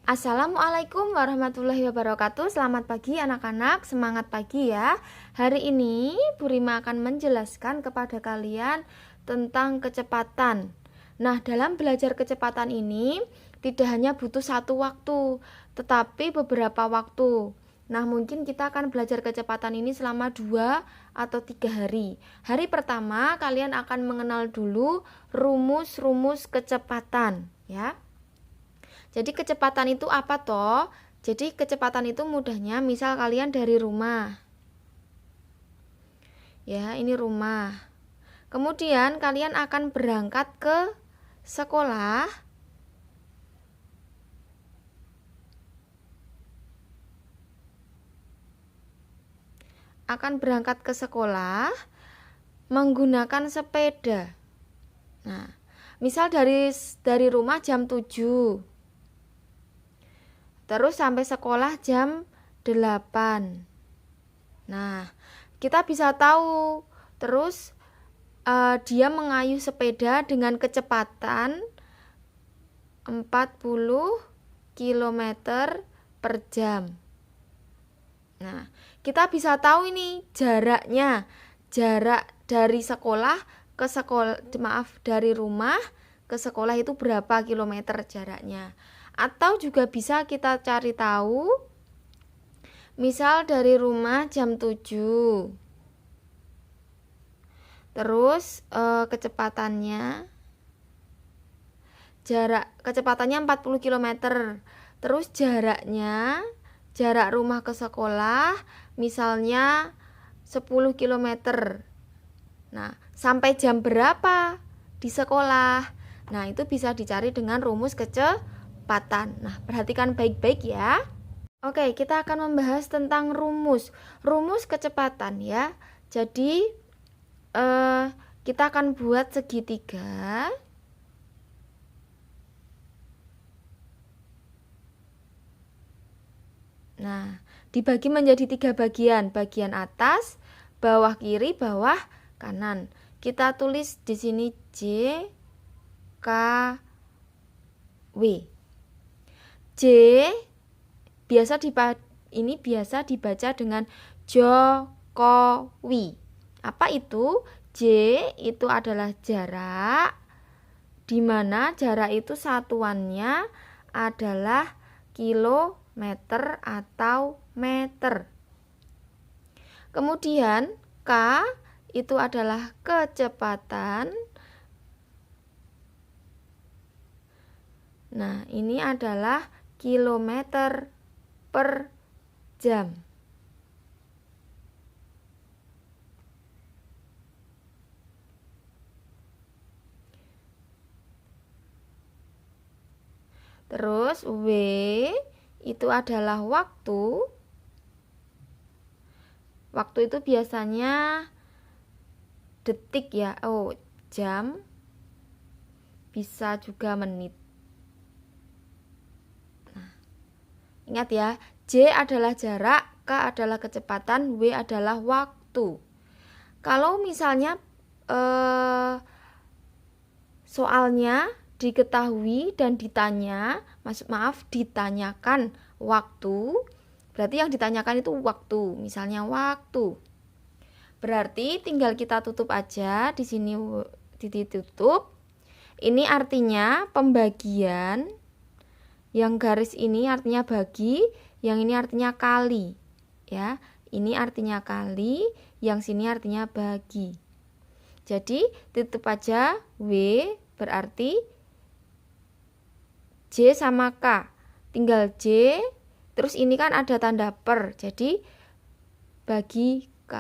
Assalamualaikum warahmatullahi wabarakatuh. Selamat pagi anak-anak, semangat pagi ya. Hari ini Bu Rima akan menjelaskan kepada kalian tentang kecepatan. Nah, dalam belajar kecepatan ini tidak hanya butuh satu waktu, tetapi beberapa waktu. Nah, mungkin kita akan belajar kecepatan ini selama 2 atau 3 hari. Hari pertama kalian akan mengenal dulu rumus-rumus kecepatan ya. Jadi kecepatan itu apa toh? Jadi kecepatan itu mudahnya misal kalian dari rumah. Ya, ini rumah. Kemudian kalian akan berangkat ke sekolah. Akan berangkat ke sekolah menggunakan sepeda. Nah, misal dari rumah jam 7. Terus sampai sekolah jam 8. Nah, kita bisa tahu terus dia mengayuh sepeda dengan kecepatan 40 km per jam. Nah, kita bisa tahu ini jaraknya. Jarak dari sekolah ke sekolah, dari rumah ke sekolah itu berapa kilometer jaraknya. Atau juga bisa kita cari tahu misal dari rumah jam 7. Terus kecepatannya 40 km. Terus jarak rumah ke sekolah misalnya 10 km. Nah, sampai jam berapa di sekolah? Nah, itu bisa dicari dengan rumus kecepatan. Nah, perhatikan baik-baik ya. Oke, kita akan membahas tentang rumus kecepatan ya. Jadi kita akan buat segitiga. Nah, dibagi menjadi 3 bagian. Bagian atas, bawah kiri, bawah kanan. Kita tulis di sini J, K, W. J biasa dibaca dengan Jokowi. Apa itu? J itu adalah jarak, di mana jarak itu satuannya adalah kilometer atau meter. Kemudian K itu adalah kecepatan. Nah, ini adalah kilometer per jam. Terus W itu adalah waktu. Waktu itu biasanya detik ya. Oh, jam. Bisa juga menit. Ingat ya, J adalah jarak, K adalah kecepatan, W adalah waktu. Kalau misalnya soalnya diketahui dan ditanyakan waktu, berarti yang ditanyakan itu waktu. Misalnya waktu. Berarti tinggal kita tutup aja di sini ditutup. Ini artinya pembagian. Yang garis ini artinya bagi, yang ini artinya kali. Ya, ini artinya kali, yang sini artinya bagi. Jadi, tutup aja W berarti J sama K. Tinggal J, terus ini kan ada tanda per. Jadi, bagi K.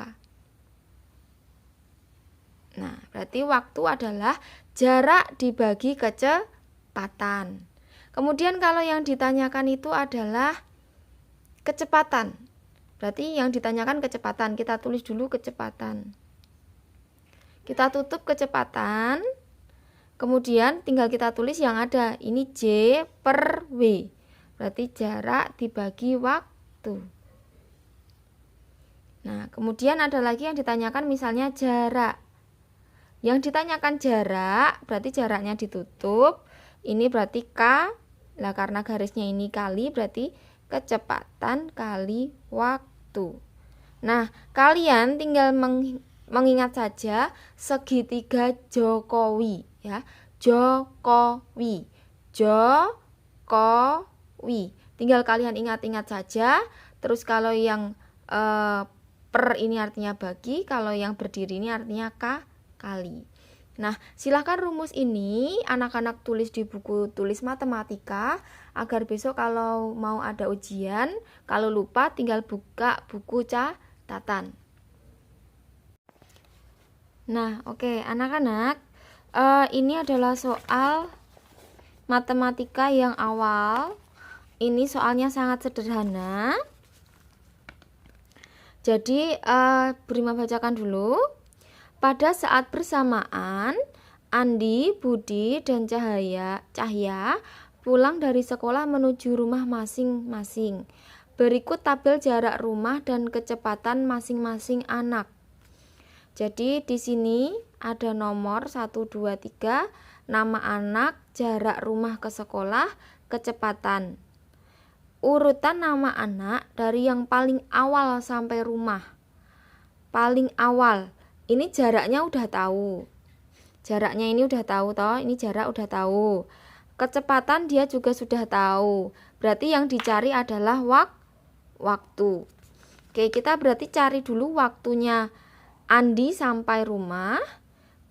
Nah, berarti waktu adalah jarak dibagi kecepatan. Kemudian kalau yang ditanyakan itu adalah kecepatan. Berarti yang ditanyakan kecepatan. Kita tulis dulu kecepatan. Kita tutup kecepatan. Kemudian tinggal kita tulis yang ada. Ini J per W. Berarti jarak dibagi waktu. Nah, kemudian ada lagi yang ditanyakan misalnya jarak. Yang ditanyakan jarak, berarti jaraknya ditutup. Ini berarti K Lah karena garisnya ini kali berarti kecepatan kali waktu. Nah, kalian tinggal mengingat saja segitiga Jokowi ya. Jokowi. Jokowi. Tinggal kalian ingat-ingat saja. Terus kalau yang per ini artinya bagi, kalau yang berdiri ini artinya kali. Nah, silahkan rumus ini anak-anak tulis di buku tulis matematika agar besok kalau mau ada ujian, kalau lupa tinggal buka buku catatan. Nah, oke, anak-anak, ini adalah soal matematika yang awal. Ini soalnya sangat sederhana. Jadi, Burima bacakan dulu. Pada saat bersamaan, Andi, Budi, dan Cahya pulang dari sekolah menuju rumah masing-masing. Berikut tabel jarak rumah dan kecepatan masing-masing anak. Jadi di sini ada nomor 1, 2, 3, nama anak, jarak rumah ke sekolah, kecepatan. Urutan nama anak dari yang paling awal sampai rumah. Paling awal. Ini jaraknya udah tahu. Jaraknya ini udah tahu toh, ini jarak udah tahu. Kecepatan dia juga sudah tahu. Berarti yang dicari adalah waktu. Oke, kita berarti cari dulu waktunya Andi sampai rumah,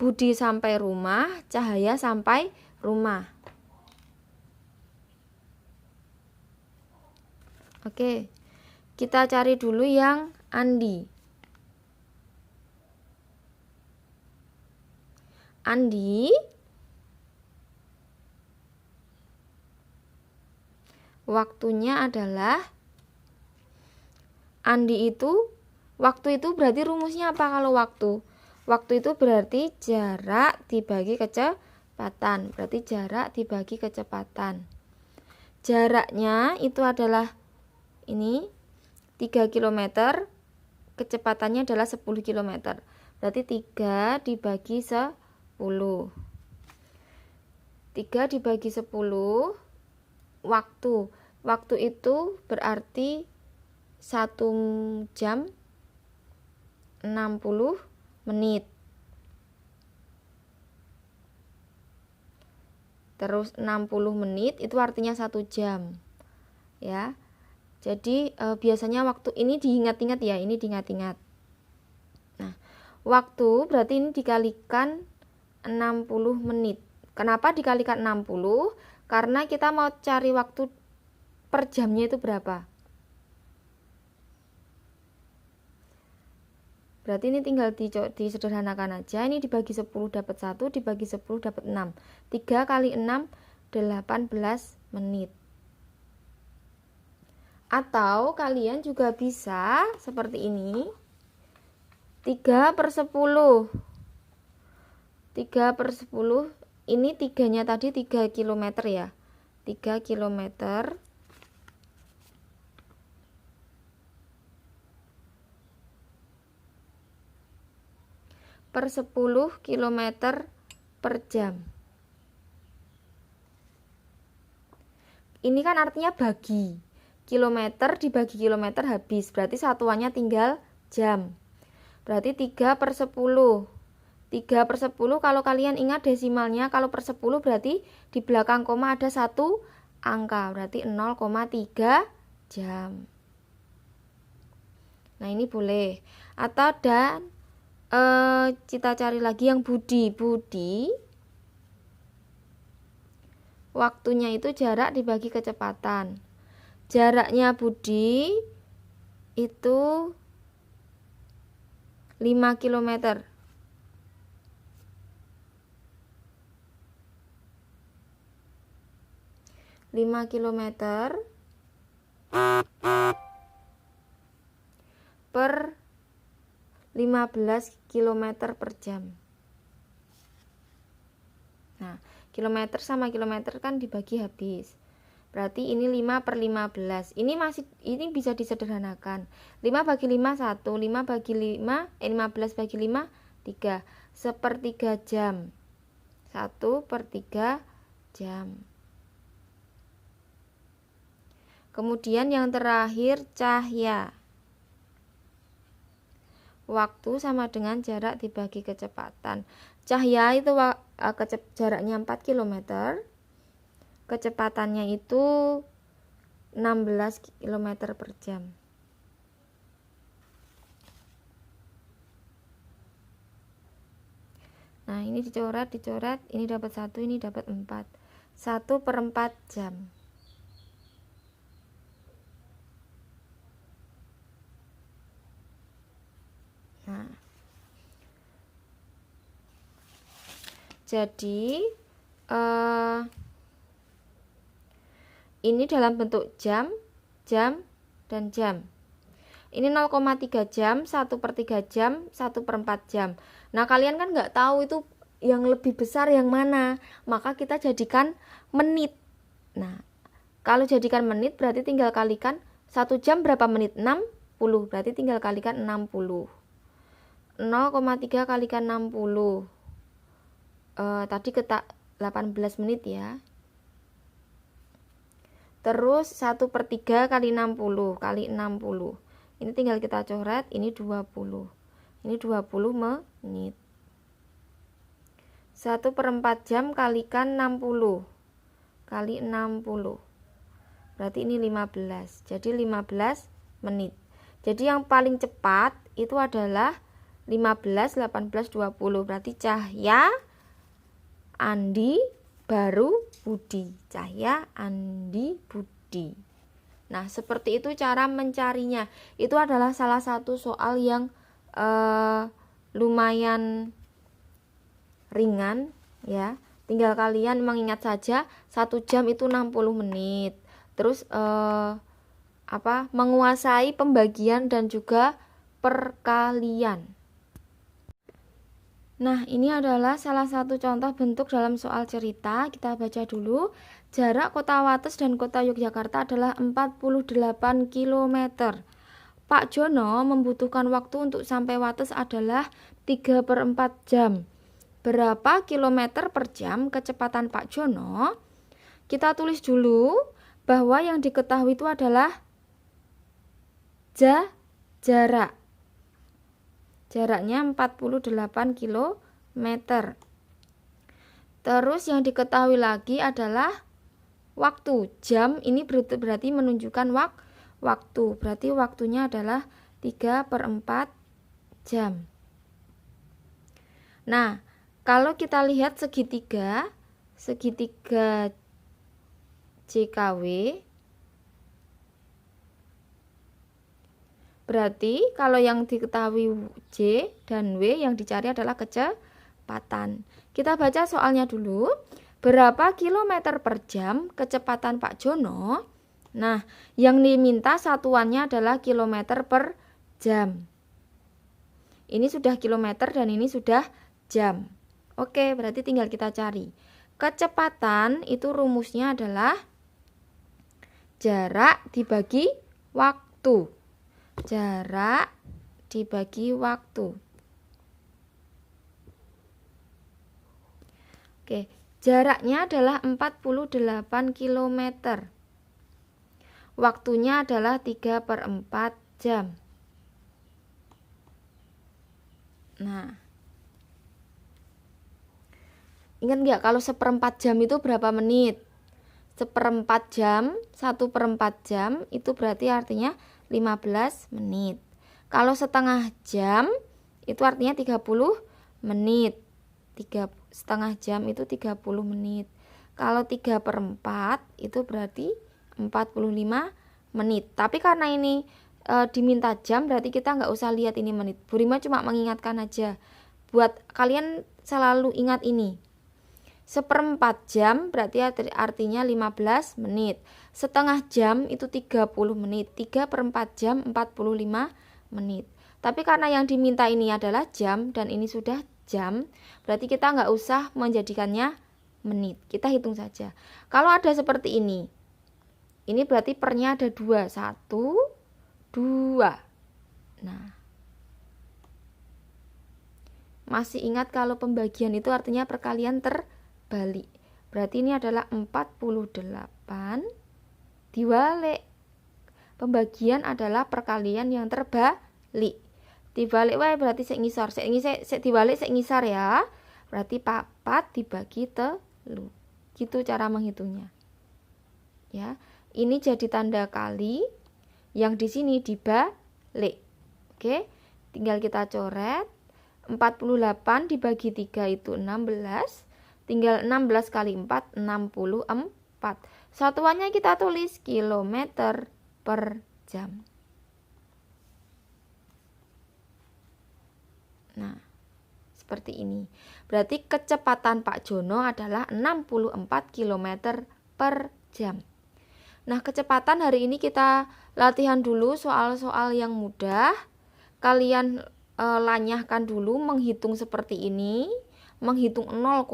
Budi sampai rumah, Cahaya sampai rumah. Oke, kita cari dulu yang Andi. Waktunya adalah waktu itu berarti rumusnya apa kalau waktu? Waktu itu berarti jarak dibagi kecepatan. Berarti jarak dibagi kecepatan. Jaraknya itu adalah ini 3 km. Kecepatannya adalah 10 km. Berarti 3 dibagi 10. 3 dibagi 10 waktu itu berarti 1 jam 60 menit. Terus 60 menit itu artinya 1 jam. Ya. Jadi biasanya waktu ini diingat-ingat ya, ini diingat-ingat. Nah, waktu berarti ini dikalikan 60 menit. Kenapa dikalikan 60? Karena kita mau cari waktu per jamnya itu berapa. Berarti ini tinggal disederhanakan aja. Ini dibagi 10 dapat 1, dibagi 10 dapat 6. 3 kali 6, 18 menit. Atau kalian juga bisa seperti ini. 3/10. 3/10. Ini 3-nya tadi 3 km ya. 3 km per 10 km per jam. Ini kan artinya bagi. Kilometer dibagi kilometer habis. Berarti satuannya tinggal jam. Berarti 3/10. 3/10 kalau kalian ingat desimalnya, kalau per 10 berarti di belakang koma ada 1 angka. Berarti 0,3 jam. Nah ini boleh. Atau kita cari lagi yang Budi. Waktunya itu jarak dibagi kecepatan. Jaraknya Budi itu 5 km. 5 km per 15 km per jam. Nah, kilometer sama kilometer kan dibagi habis. Berarti ini 5/15. Ini bisa disederhanakan. 5 bagi 5 1, 15 bagi 5 3. 1/3 jam. 1/3 jam. Kemudian yang terakhir cahya. Waktu sama dengan jarak dibagi kecepatan. Cahya itu jaraknya 4 km. Kecepatannya itu 16 km per jam. Nah, ini dicoret, ini dapat 1, ini dapat 4. 1/4 jam. Nah, jadi ini dalam bentuk jam, dan jam. Ini 0,3 jam, 1/3 jam, 1/4 jam. Nah, kalian kan nggak tahu itu yang lebih besar yang mana. Maka kita jadikan menit. Nah, kalau jadikan menit berarti tinggal kalikan 1 jam berapa menit? 60. Berarti tinggal kalikan 60. 0,3 kalikan 60. Tadi ketak 18 menit ya. Terus 1/3 kali 60 kali 60. Ini tinggal kita coret, ini 20. Ini 20 menit. 1/4 jam kalikan 60 kali 60. Berarti ini 15. Jadi 15 menit. Jadi yang paling cepat itu adalah 15, 18, 20. Berarti Cahya, Andi, baru Budi. Cahya, Andi, Budi. Nah, seperti itu cara mencarinya. Itu adalah salah satu soal yang lumayan ringan ya. Tinggal kalian mengingat saja 1 jam itu 60 menit. Terus menguasai pembagian dan juga perkalian. Nah, ini adalah salah satu contoh bentuk dalam soal cerita. Kita baca dulu. Jarak kota Wates dan kota Yogyakarta adalah 48 km. Pak Jono membutuhkan waktu untuk sampai Wates adalah 3/4 jam. Berapa kilometer per jam kecepatan Pak Jono? Kita tulis dulu bahwa yang diketahui itu adalah jarak. Jaraknya 48 km. Terus yang diketahui lagi adalah waktu. Jam ini berarti menunjukkan waktu. Berarti waktunya adalah 3/4 jam. Nah, kalau kita lihat segitiga JKW, berarti kalau yang diketahui J dan W, yang dicari adalah kecepatan. Kita baca soalnya dulu. Berapa kilometer per jam kecepatan Pak Jono? Nah, yang diminta satuannya adalah kilometer per jam. Ini sudah kilometer dan ini sudah jam. Oke, berarti tinggal kita cari. Kecepatan itu rumusnya adalah jarak dibagi waktu. Jarak dibagi waktu. Oke, jaraknya adalah 48 km. Waktunya adalah 3/4 jam. Nah, ingat nggak kalau 1/4 jam itu berapa menit? 1/4 jam, 1/4 jam itu berarti artinya 15 menit. Kalau setengah jam itu artinya 30 menit. Setengah jam itu 30 menit. Kalau 3/4 itu berarti 45 menit. Tapi karena ini diminta jam, berarti kita nggak usah lihat ini menit. Bu Rima cuma mengingatkan aja. Buat kalian selalu ingat ini. 1/4 jam berarti artinya 15 menit. Setengah jam itu 30 menit. 3/4 jam 45 menit. Tapi karena yang diminta ini adalah jam dan ini sudah jam, berarti kita nggak usah menjadikannya menit. Kita hitung saja. Kalau ada seperti ini berarti pernya ada 2. 1, 2. Nah, masih ingat kalau pembagian itu artinya perkalian terbalik. Berarti ini adalah 48 diwalik Pembagian adalah perkalian yang terbalik. Dibalik wae berarti sik ngisor. Sik dibalik sik ngisor ya. Berarti 4 dibagi 3. Gitu cara menghitungnya. Ya. Ini jadi tanda kali, yang di sini dibalik. Oke. Tinggal kita coret. 48 dibagi 3 itu 16. Tinggal 16 kali 4 64. Satuannya kita tulis kilometer per jam. Nah, seperti ini. Berarti kecepatan Pak Jono adalah 64 km per jam. Nah, kecepatan hari ini kita latihan dulu soal-soal yang mudah. Kalian lanyahkan dulu menghitung seperti ini, menghitung 0,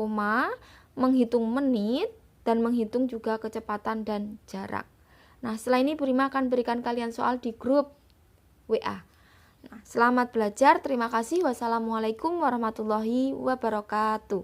menghitung menit, dan menghitung juga kecepatan dan jarak. Nah, setelah ini Bu Rima akan berikan kalian soal di grup WA. Nah, selamat belajar, terima kasih. Wassalamualaikum warahmatullahi wabarakatuh.